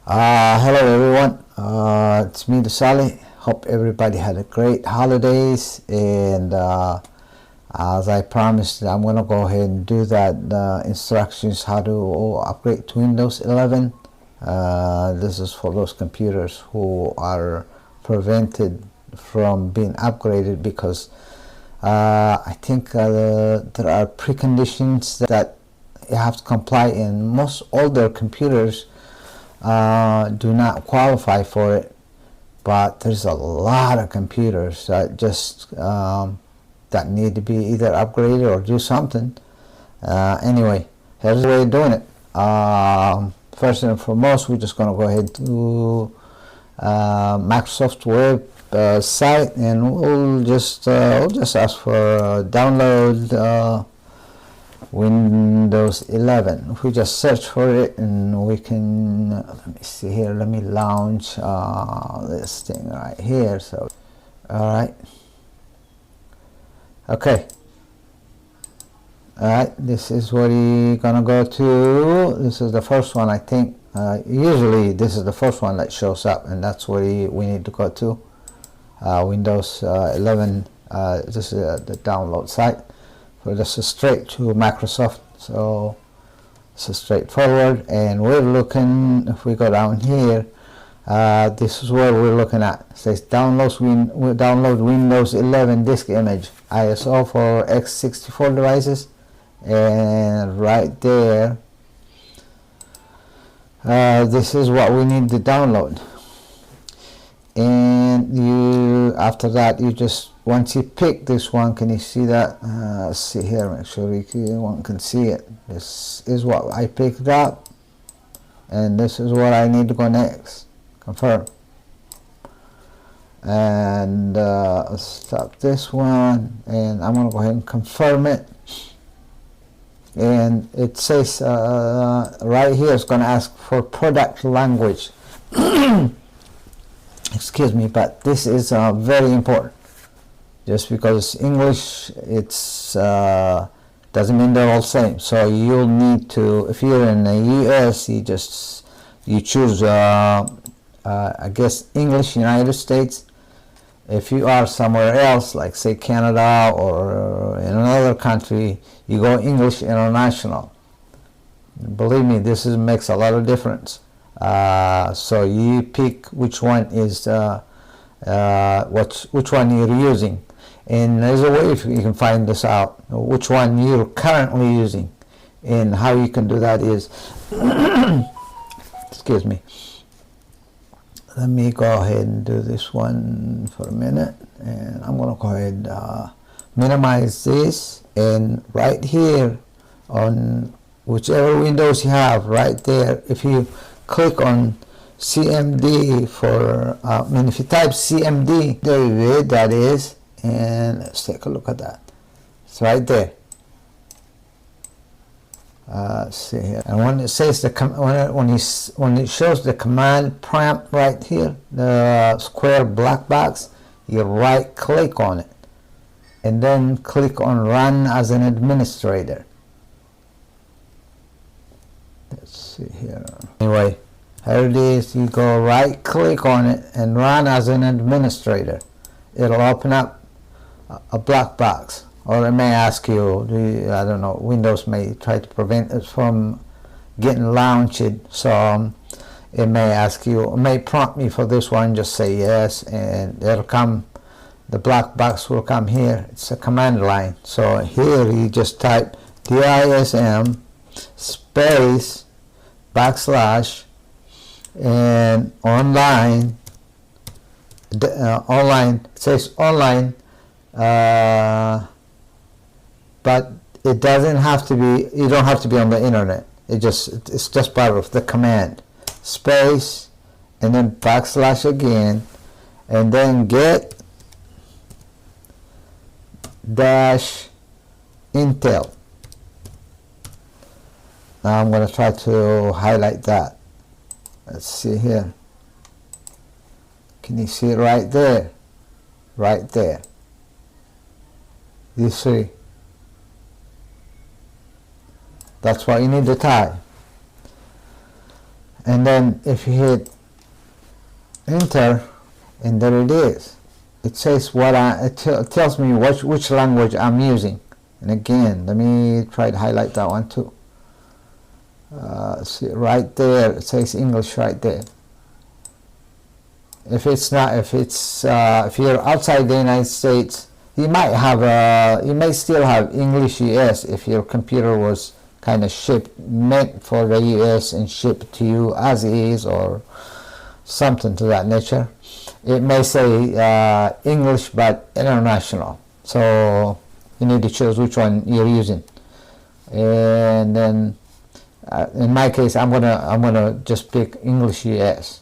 Hello everyone, it's me, Sally. Hope everybody had a great holidays, and as I promised, I'm going to go ahead and do that instructions how to upgrade to Windows 11. This is for those computers who are prevented from being upgraded because I think there are preconditions that you have to comply in. Most older computers do not qualify for it, but there's a lot of computers that just that need to be either upgraded or do something. Anyway, here's the way of doing it. First and foremost, we're just going to go ahead to Microsoft web site, and we'll just ask for download Windows 11. If we just search for it, and we can, let me see here, let me launch this thing right here. So alright, okay, alright, this is what you're gonna go to. This is the first one, I think. Usually this is the first one that shows up, and that's where we need to go to. Windows 11. This is the download site. So this is straight to Microsoft, so this is straightforward. And we're looking, if we go down here, this is where we're looking at. It says download Windows 11 disk image, ISO for x64 devices, and right there, this is what we need to download. And you, after that, you just, once you pick this one, can you see that? Let's see here, make sure one can see it. This is what I picked up, and this is what I need to go next. Confirm. And stop this one, and I'm going to go ahead and confirm it. And it says right here, it's going to ask for product language. Excuse me, but this is very important. Just because English, it's doesn't mean they're all the same. So you'll need to, if you're in the U.S., you choose I guess English United States. If you are somewhere else, like say Canada or in another country, you go English International. Believe me, this makes a lot of difference. So you pick which one is which one you're using, and there's a way if you can find this out, which one you're currently using. And how you can do that is excuse me, let me go ahead and do this one for a minute, and I'm going to go ahead and minimize this, and right here on whichever Windows you have, right there, if you click on CMD for, if you type CMD, David, that is, and let's take a look at that. It's right there. Let's see here, and when it says the when it shows the command prompt right here, the square black box, you right click on it, and then click on Run as an Administrator. Let's see here. Anyway, here it is. You go right click on it and Run as an Administrator. It'll open up a black box, or it may ask you, I don't know, Windows may try to prevent it from getting launched, so it may ask you, it may prompt me for this one. Just say yes, and it'll come, the black box will come here. It's a command line. So here you just type DISM space backslash and online, online, it says online, but it doesn't have to be, you don't have to be on the internet. It's just part of the command, space and then backslash again, and then get dash Intel. Now I'm going to try to highlight that. Let's see here. Can you see it right there? Right there. You see? That's what you need to type. and then if you hit enter, and there it is. It says it tells me which language I'm using. And again, let me try to highlight that one too. See right there, it says English right there. If you're outside the United States, you may still have English US if your computer was kind of meant for the US and shipped to you as is, or something to that nature. It may say English but international, so you need to choose which one you're using. And then in my case, I'm gonna just pick English US.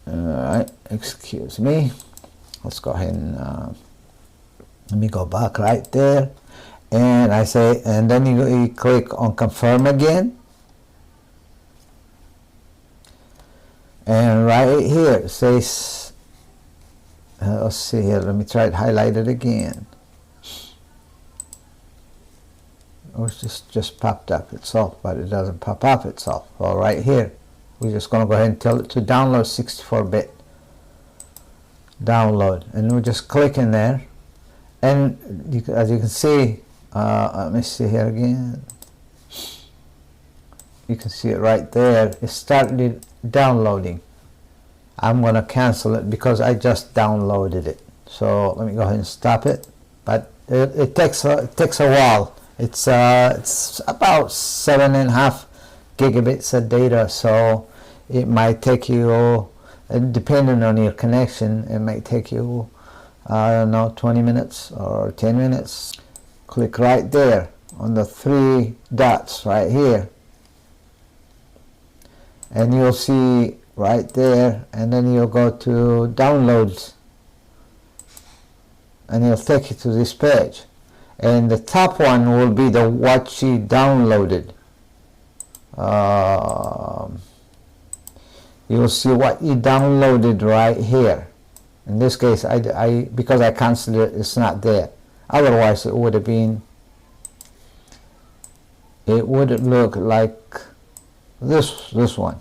Alright, excuse me. Let's go ahead and let me go back right there, and I say, and then you click on confirm again, and right here it says, let's see here, let me try to highlight it again. Oh, it's just popped up itself, but it doesn't pop up itself. Well, right here, we're just going to go ahead and tell it to download 64-bit. Download, and we just click in there, and as you can see, let me see here again. You can see it right there. It started downloading. I'm going to cancel it because I just downloaded it. So let me go ahead and stop it. But it takes a while. It's about 7.5 gigabits of data, so it might take you, depending on your connection, it might take you, I don't know, 20 minutes or 10 minutes. Click right there on the 3 dots right here, and you'll see right there, and then you'll go to downloads, and it'll take you to this page, and the top one will be the what you downloaded. You'll see what you downloaded right here. In this case, because I canceled it, it's not there. Otherwise, it would have been, it would look like this one.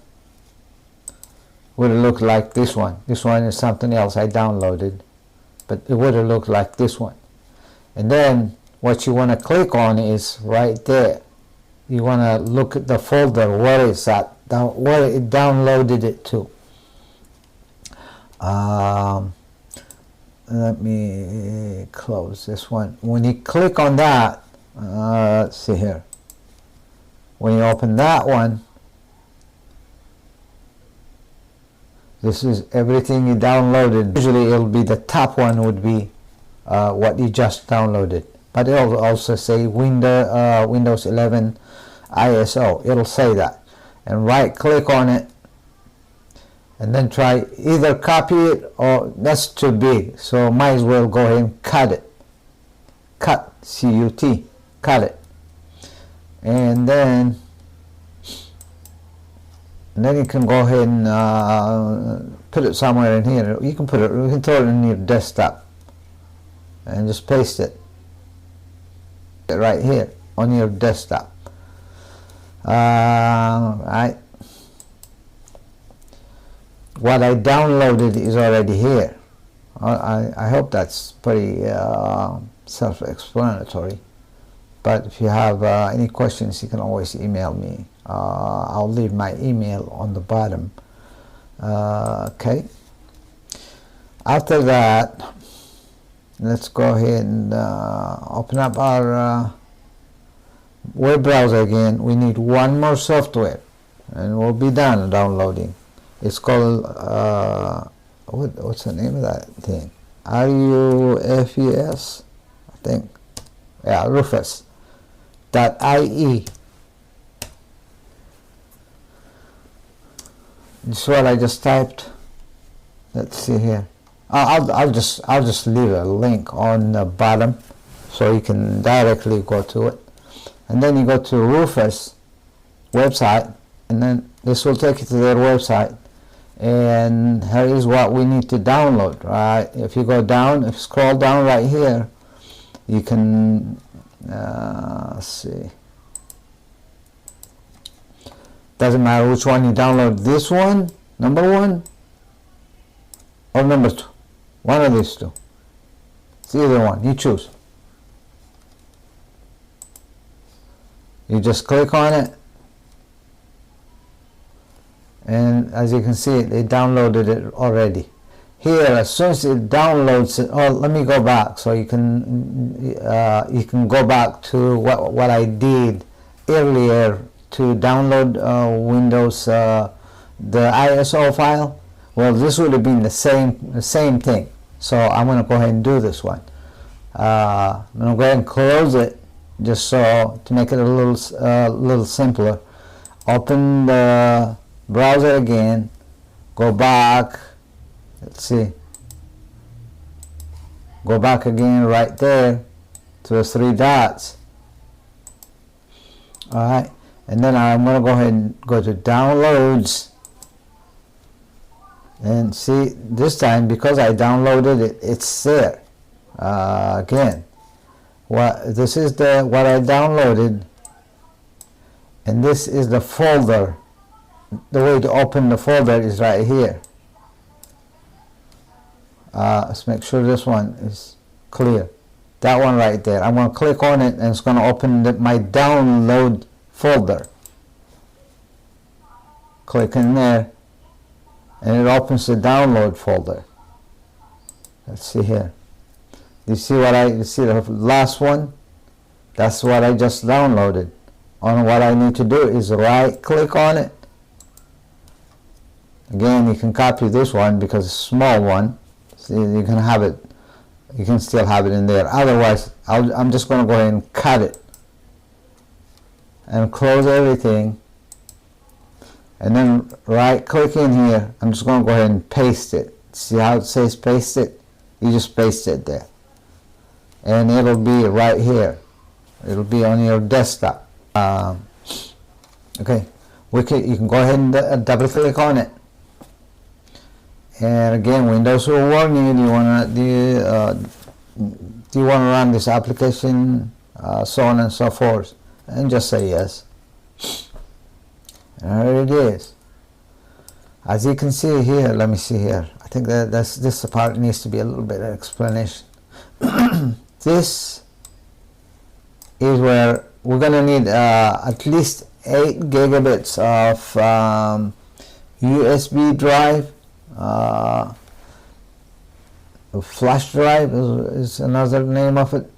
Would have looked like this one. This one is something else I downloaded, but it would have looked like this one. And then what you want to click on is right there. You want to look at the folder where it's at, where it downloaded it to. Let me close this one. When you click on that, let's see here. When you open that one, this is everything you downloaded. Usually it'll be the top one would be what you just downloaded. But it'll also say Windows 11 ISO. It'll say that. And right click on it, and then try either copy it, or that's too big, so might as well go ahead and cut it. Cut, C-U-T, cut it. And then you can go ahead and put it somewhere in here. You can throw it in your desktop and just paste it right here on your desktop. Right. What I downloaded is already here. I hope that's pretty self-explanatory. But if you have any questions, you can always email me. I'll leave my email on the bottom. Okay. After that, let's go ahead and open up our web browser again. We need one more software, and we'll be done downloading. It's called what's the name of that thing? RUFES, I think. Yeah, Rufus.ie. This is what I just typed. Let's see here. I'll just leave a link on the bottom so you can directly go to it. And then you go to Rufus website, and then this will take you to their website. And here is what we need to download, right? If you go down, if you scroll down right here, you can let's see. Doesn't matter which one you download, this one, number 1, or number 2. One of these two. It's either one, you choose. You just click on it, and as you can see, it downloaded it already. Here, as soon as it downloads it, oh, let me go back so you can go back to what I did earlier to download Windows, the ISO file. Well, this would have been the same thing. So I'm going to go ahead and do this one. I'm going to go ahead and close it, just so to make it a little simpler. Open the browser again, go back. Let's see. Go back again right there to the 3 dots. Alright, and then I'm going to go ahead and go to downloads. And see, this time, because I downloaded it, it's there. Again, this is what I downloaded, and this is the folder. The way to open the folder is right here. Let's make sure this one is clear. That one right there. I'm going to click on it, and it's going to open my download folder. Click in there, and it opens the download folder. Let's see here. You see you see the last one? That's what I just downloaded. What I need to do is right click on it. Again, you can copy this one because it's a small one. So you can have it. You can still have it in there. Otherwise, I'm just going to go ahead and cut it and close everything. And then right click in here. I'm just going to go ahead and paste it. See how it says paste it? You just paste it there. And it'll be right here. It'll be on your desktop. Okay, you can go ahead and double click on it. And again, Windows will warn you. Do you want to run this application, so on and so forth, and just say yes. And there it is. As you can see here, let me see here. I think this part needs to be a little bit of explanation. This is where we're going to need at least 8 gigabits of USB drive. A flash drive is another name of it.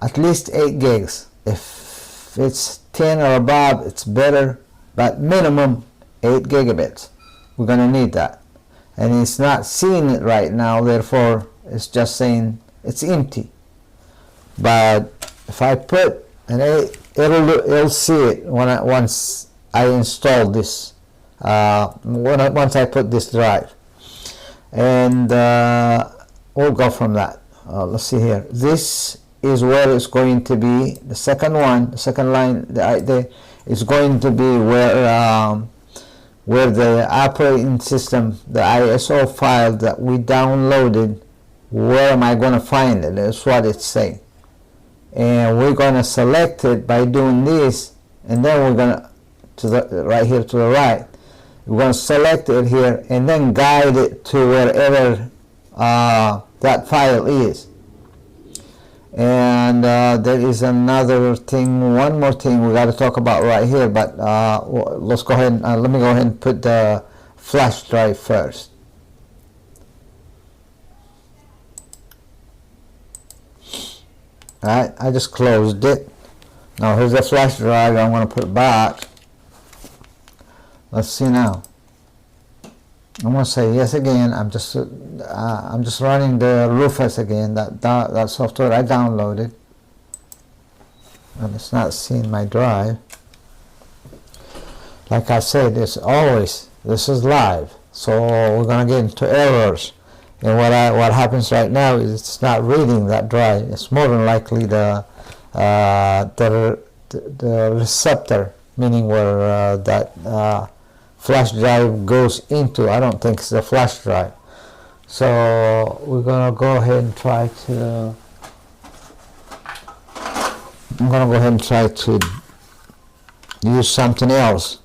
At least 8 gigs. If it's 10 or above, it's better, but minimum 8 gigabits. We're going to need that. And it's not seeing it right now, therefore it's just saying it's empty. But if I put an 8, it'll see it once I install this. Once I put this drive. And we'll go from that. Let's see here. This is where it's going to be. The second one, the second line, is going to be where the operating system, the ISO file that we downloaded. Where am I going to find it? That's what it's saying. And we're going to select it by doing this, and then we're going to right here to the right. We're going to select it here and then guide it to wherever that file is. And there is another thing, one more thing we got to talk about right here, but let's go ahead and let me go ahead and put the flash drive first. Alright, I just closed it. Now here's the flash drive. I'm going to put it back. Let's see now. I'm going to say yes again. I'm just running the Rufus again. That software I downloaded, and it's not seeing my drive. Like I said, this is live, so we're going to get into errors. And what happens right now is it's not reading that drive. It's more than likely the receptor, meaning where that flash drive goes into. I don't think it's the flash drive. So we're gonna go ahead and try to. I'm gonna go ahead and try to use something else.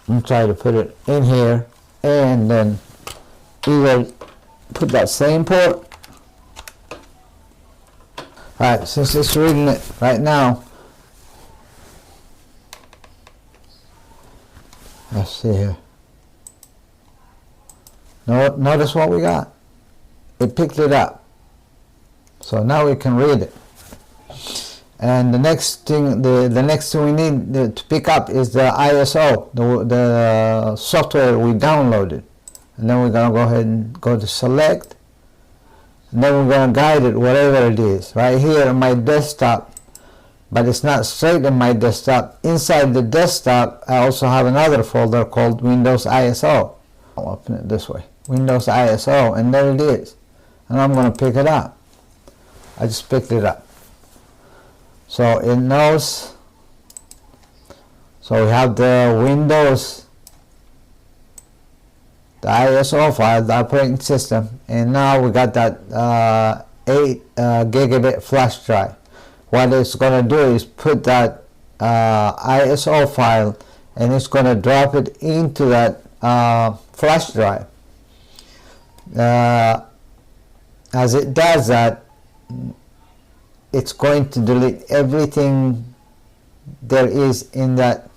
and try to put it in here, and then either put that same port. Alright, since it's reading it right now, let's see here. Notice what we got. It picked it up. So now we can read it. And the next thing, the next thing we need to pick up is the ISO, the software we downloaded. And then we're going to go ahead and go to select. And then we're going to guide it, whatever it is. Right here on my desktop, but it's not straight in my desktop. Inside the desktop, I also have another folder called Windows ISO. I'll open it this way. Windows ISO, and there it is. And I'm going to pick it up. I just picked it up. So it knows. So we have the Windows, the ISO file, the operating system, and now we got that 8 gigabit flash drive. What it's going to do is put that ISO file, and it's going to drop it into that flash drive. As it does that, it's going to delete everything there is in that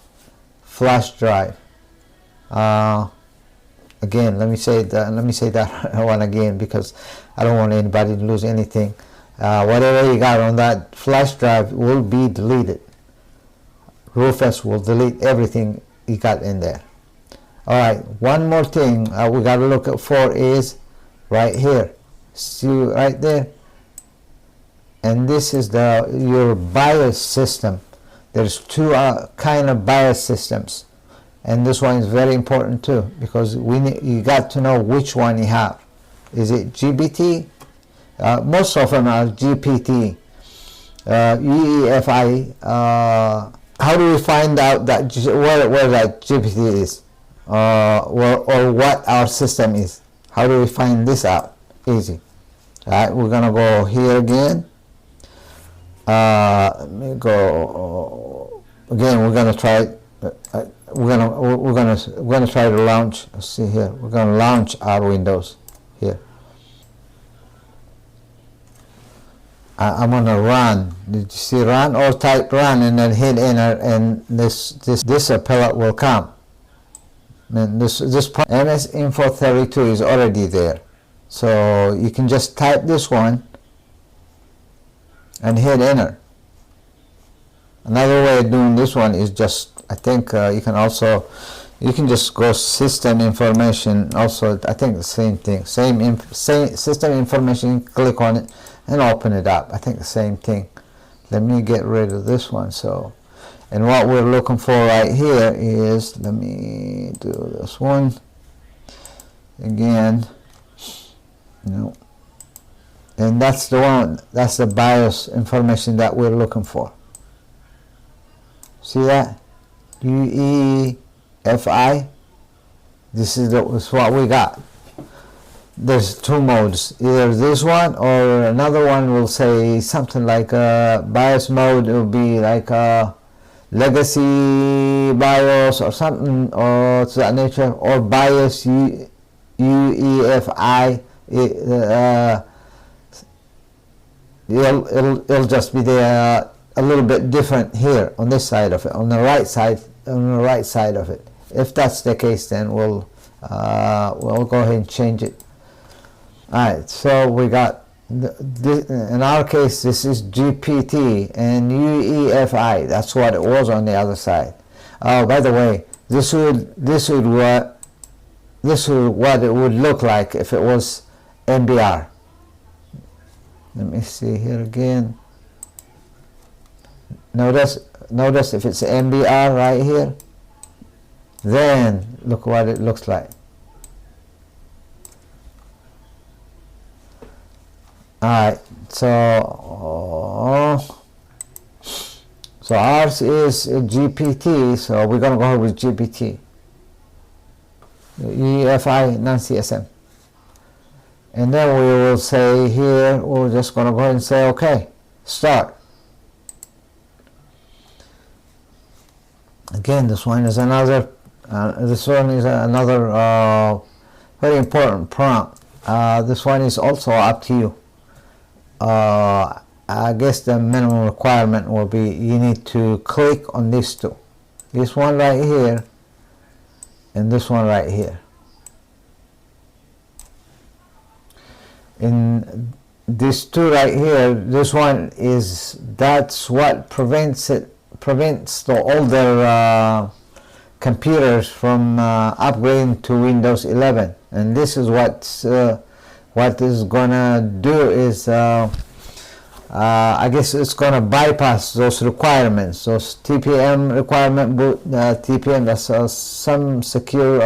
flash drive. Again, let me say that one again, because I don't want anybody to lose anything. Whatever you got on that flash drive will be deleted. Rufus will delete everything you got in there. Alright, one more thing we got to look for is right here. See right there? And this is your BIOS system. There's two kind of BIOS systems, and this one is very important too, because you got to know which one you have. Is it GBT? Most of them are GPT, UEFI. How do we find out that where that GPT is, or what our system is? How do we find this out? Easy. All right, we're gonna go here again. Let me go again. We're gonna try. We're gonna try to launch. Let's see here. We're gonna launch our Windows here. I'm gonna run. Did you see run, or type run and then hit enter, and this appellate will come. And this MS Info 32 is already there, so you can just type this one and hit enter. Another way of doing this one is just, I think you can just go system information. Also, I think the same thing, same system information. Click on it and open it up. I think the same thing. Let me get rid of this one. So, and what we're looking for right here is, let me do this one again. No. And that's the one, that's the BIOS information that we're looking for. See that? UEFI. This is what we got. There's two modes. Either this one or another one will say something like BIOS mode. It will be like legacy BIOS or something, or to that nature, or BIOS UEFI. It'll just be there a little bit different here on this side of it, on the right side of it. If that's the case, then we'll go ahead and change it. Alright, so we got in our case this is GPT and UEFI. That's what it was on the other side. Oh, by the way, this would what it would look like if it was MBR. Let me see here again. Notice if it's MBR right here, then look what it looks like. Alright, so ours is GPT, so we're gonna go with GPT. UEFI non-CSM. And then we will say here, we're just going to go ahead and say, okay, start. Again, this one is another This one is another very important prompt. This one is also up to you. I guess the minimum requirement will be you need to click on these two. This one right here and this one right here. In these two right here, this one is, that's what prevents the older computers from upgrading to Windows 11, and this is what is gonna do is I guess it's gonna bypass those requirements, those TPM requirement boot. TPM, that's some secure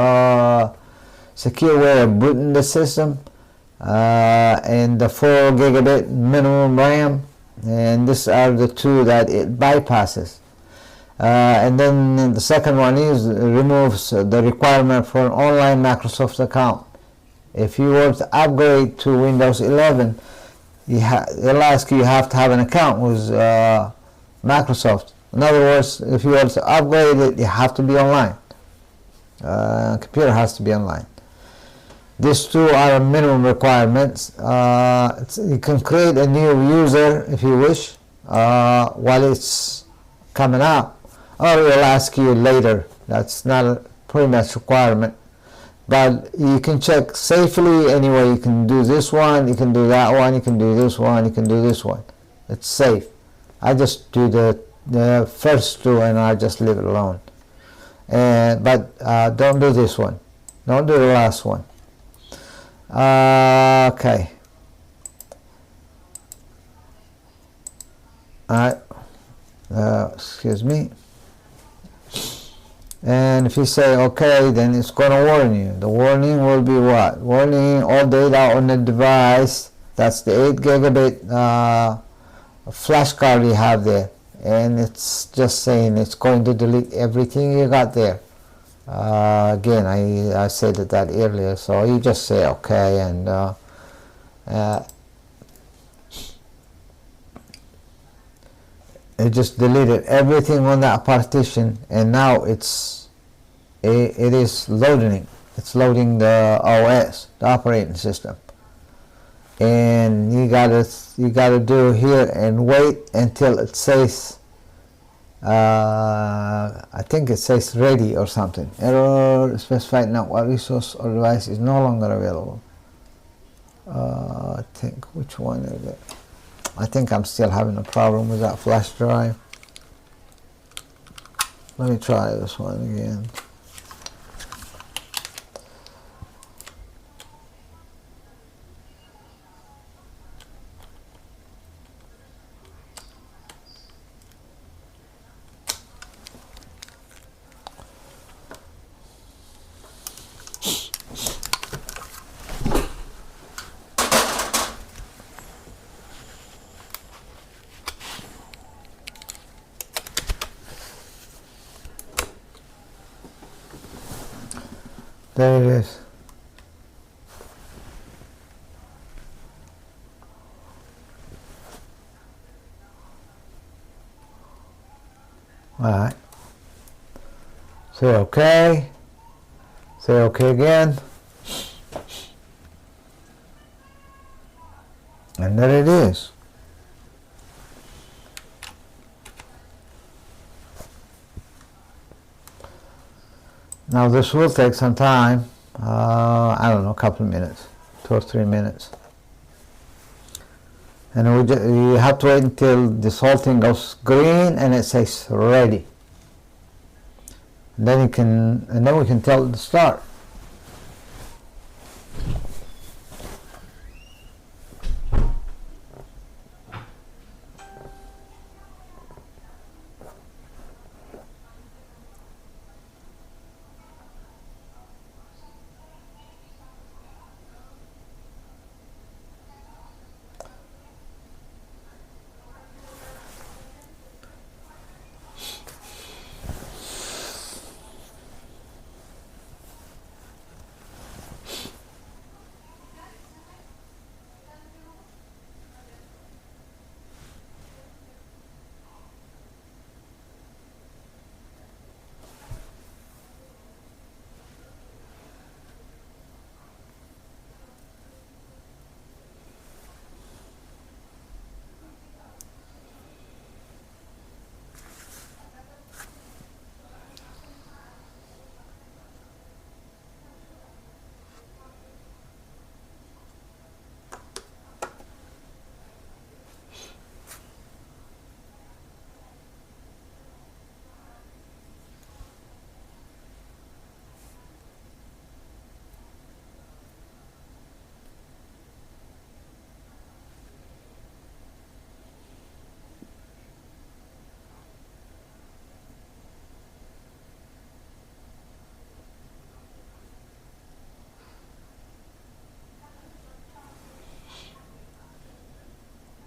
way of booting the system, and the 4 gigabit minimum RAM, and these are the two that it bypasses. And then the second one is removes the requirement for an online Microsoft account. If you were to upgrade to Windows 11, it'll ask you have to have an account with Microsoft. In other words, if you were to upgrade it, you have to be online. Computer has to be online. These two are minimum requirements. You can create a new user if you wish while it's coming out, or it will ask you later. That's not a pretty much requirement, but you can check safely anyway. You can do this one, you can do that one, you can do this one, you can do this one. It's safe. I just do the first two and I just leave it alone. But don't do this one. Don't do the last one. Okay. Alright. Excuse me. And if you say okay, then it's going to warn you. The warning will be what? Warning, all data on the device. That's the 8 gigabit flash card you have there. And it's just saying it's going to delete everything you got there. Again, I said that earlier, so you just say okay, and it just deleted everything on that partition, and now it is loading. It's loading the OS, the operating system, and you gotta do here and wait until it says. I think it says ready or something. Error specified network resource or device is no longer available. I think, which one is it? I think I'm still having a problem with that flash drive. Let me try this one again. There it is. Alright. Say okay. Say okay again. And there it is. Now this will take some time, I don't know, a couple of minutes, 2 or 3 minutes. And you have to wait until this whole thing goes green and it says ready. And then we can tell it to start.